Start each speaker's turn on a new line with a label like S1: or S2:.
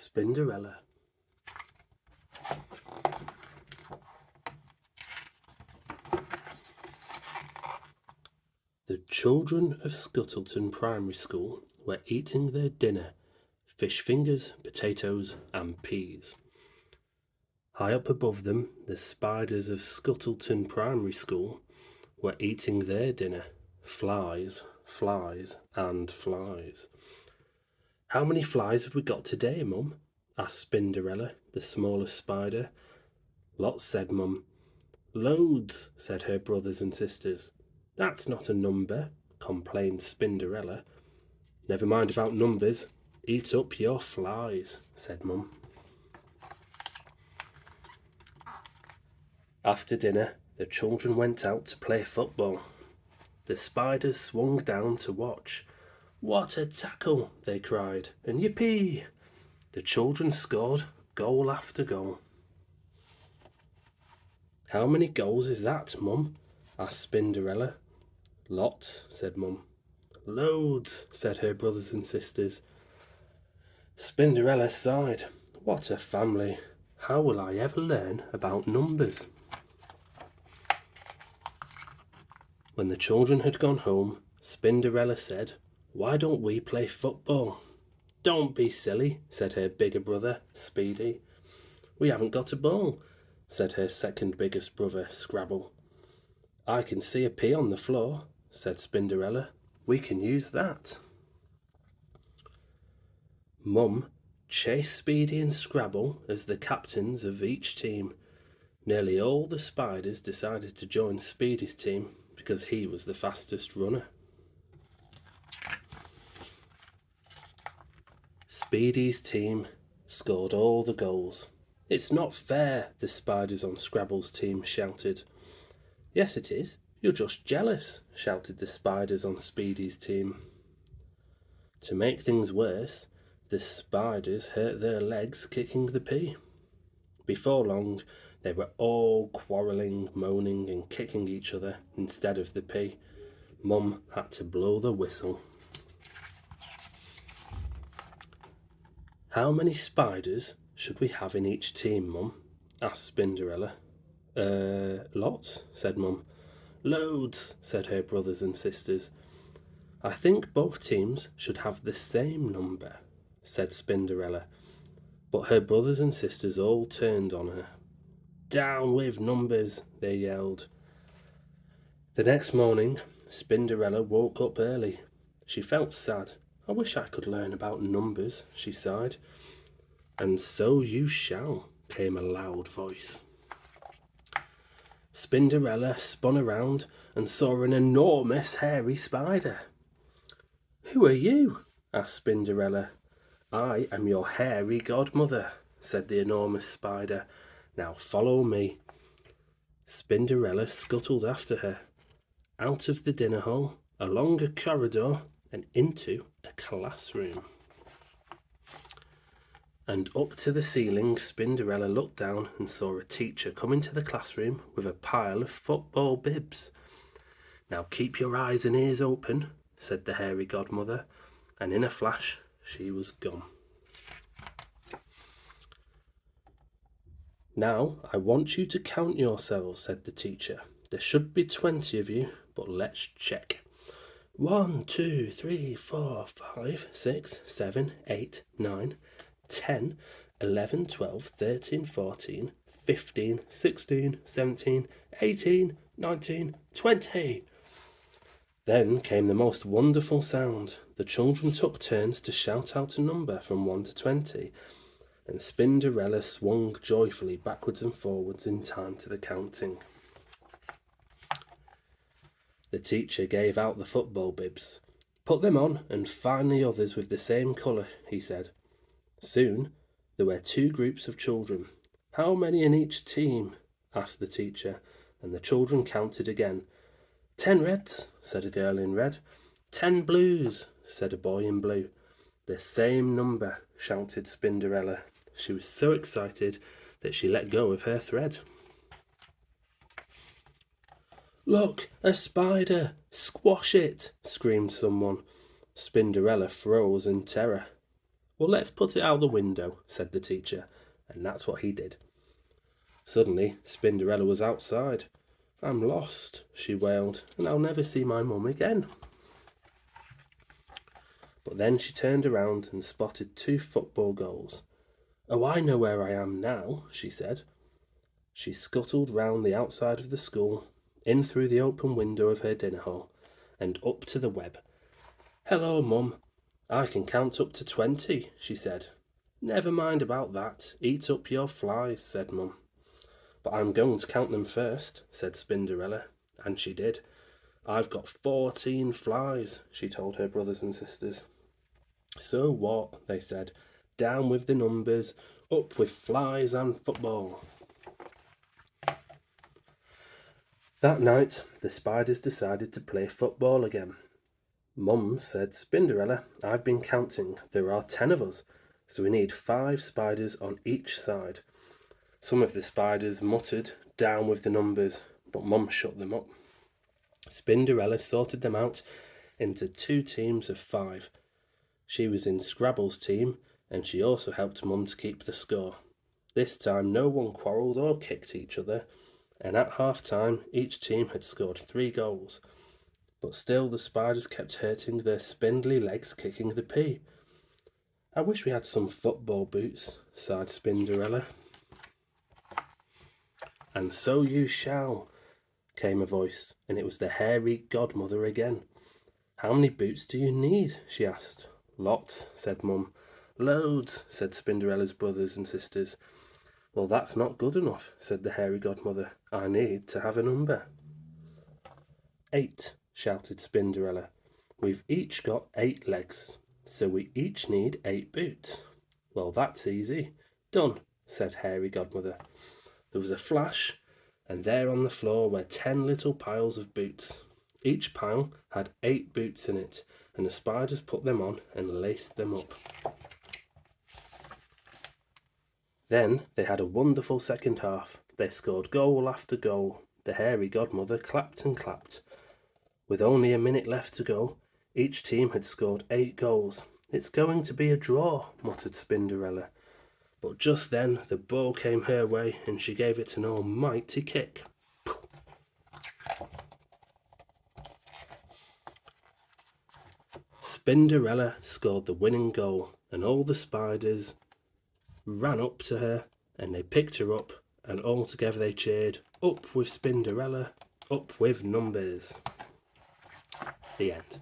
S1: Spinderella. The children of Scuttleton Primary School were eating their dinner, fish fingers, potatoes, and peas. High up above them, the spiders of Scuttleton Primary School were eating their dinner, flies, flies, and flies. "How many flies have we got today, Mum?" asked Spinderella, the smallest spider. "Lots," said Mum. "Loads," said her brothers and sisters. "That's not a number," complained Spinderella. "Never mind about numbers. Eat up your flies," said Mum. After dinner, the children went out to play football. The spiders swung down to watch. "What a tackle!" they cried, and "Yippee!" The children scored goal after goal. "How many goals is that, Mum?" asked Spinderella. "Lots," said Mum. "Loads," said her brothers and sisters. Spinderella sighed. "What a family! How will I ever learn about numbers?" When the children had gone home, Spinderella said, "Why don't we play football?" "Don't be silly," said her bigger brother, Speedy. "We haven't got a ball," said her second biggest brother, Scrabble. "I can see a pea on the floor," said Spinderella. "We can use that." Mum chased Speedy and Scrabble as the captains of each team. Nearly all the spiders decided to join Speedy's team because he was the fastest runner. Speedy's team scored all the goals. "It's not fair," the spiders on Scrabble's team shouted. "Yes, it is. You're just jealous," shouted the spiders on Speedy's team. To make things worse, the spiders hurt their legs kicking the pea. Before long, they were all quarrelling, moaning, and kicking each other instead of the pea. Mum had to blow the whistle. "How many spiders should we have in each team, Mum?" asked Spinderella. Lots," said Mum. "Loads," said her brothers and sisters. "I think both teams should have the same number," said Spinderella. But her brothers and sisters all turned on her. "Down with numbers," they yelled. The next morning, Spinderella woke up early. She felt sad. "I wish I could learn about numbers," she sighed. "And so you shall," came a loud voice. Spinderella spun around and saw an enormous hairy spider. "Who are you?" asked Spinderella. "I am your hairy godmother," said the enormous spider. "Now follow me." Spinderella scuttled after her, out of the dinner hall, along a corridor, and into a classroom. And up to the ceiling, Spinderella looked down and saw a teacher come into the classroom with a pile of football bibs. "Now keep your eyes and ears open," said the hairy godmother, and in a flash she was gone. "Now I want you to count yourselves," said the teacher. "There should be 20 of you, but let's check. 1, 2, 3, 4, 5, 6, 7, 8, 9, 10, 11, 12, 13, 14, 15, 16, 17, 18, 19, 20. Then came the most wonderful sound. The children took turns to shout out a number from 1 to 20, and Spinderella swung joyfully backwards and forwards in time to the counting. The teacher gave out the football bibs. "Put them on and find the others with the same colour," he said. Soon there were 2 groups of children. "How many in each team?" asked the teacher, and the children counted again. 10 reds," said a girl in red. 10 blues," said a boy in blue. "The same number," shouted Spinderella. She was so excited that she let go of her thread. "Look, a spider! Squash it!" screamed someone. Spinderella froze in terror. "Well, let's put it out the window," said the teacher, and that's what he did. Suddenly, Spinderella was outside. "I'm lost," she wailed, "and I'll never see my mum again." But then she turned around and spotted 2 football goals. "Oh, I know where I am now," she said. She scuttled round the outside of the school, in through the open window of her dinner hall, and up to the web. "Hello, Mum. I can count up to 20, she said. "Never mind about that. Eat up your flies," said Mum. "But I'm going to count them first," said Spinderella, and she did. "I've got 14 flies," she told her brothers and sisters. "So what?" they said. "Down with the numbers, up with flies and football." That night, the spiders decided to play football again. Mum said, "Spinderella, I've been counting. There are 10 of us, so we need 5 spiders on each side." Some of the spiders muttered, "Down with the numbers," but Mum shut them up. Spinderella sorted them out into 2 teams of 5. She was in Scrabble's team, and she also helped Mum to keep the score. This time no one quarrelled or kicked each other, and at half-time each team had scored 3 goals. But still the spiders kept hurting their spindly legs kicking the pea. "I wish we had some football boots," sighed Spinderella. "And so you shall," came a voice, and it was the hairy godmother again. "How many boots do you need?" she asked. "Lots," said Mum. "Loads," said Spinderella's brothers and sisters. "Well, that's not good enough," said the hairy godmother. "I need to have a number." 8, shouted Spinderella. "We've each got 8 legs, so we each need 8 boots." "Well, that's easy. Done," said hairy godmother. There was a flash, and there on the floor were 10 little piles of boots. Each pile had 8 boots in it, and the spiders put them on and laced them up. Then they had a wonderful second half. They scored goal after goal. The hairy godmother clapped and clapped. With only a minute left to go, each team had scored 8 goals. "It's going to be a draw," muttered Spinderella. But just then the ball came her way, and she gave it an almighty kick. Spinderella scored the winning goal, and all the spiders ran up to her, and they picked her up, and all together they cheered, "Up with Spinderella, up with numbers." The end.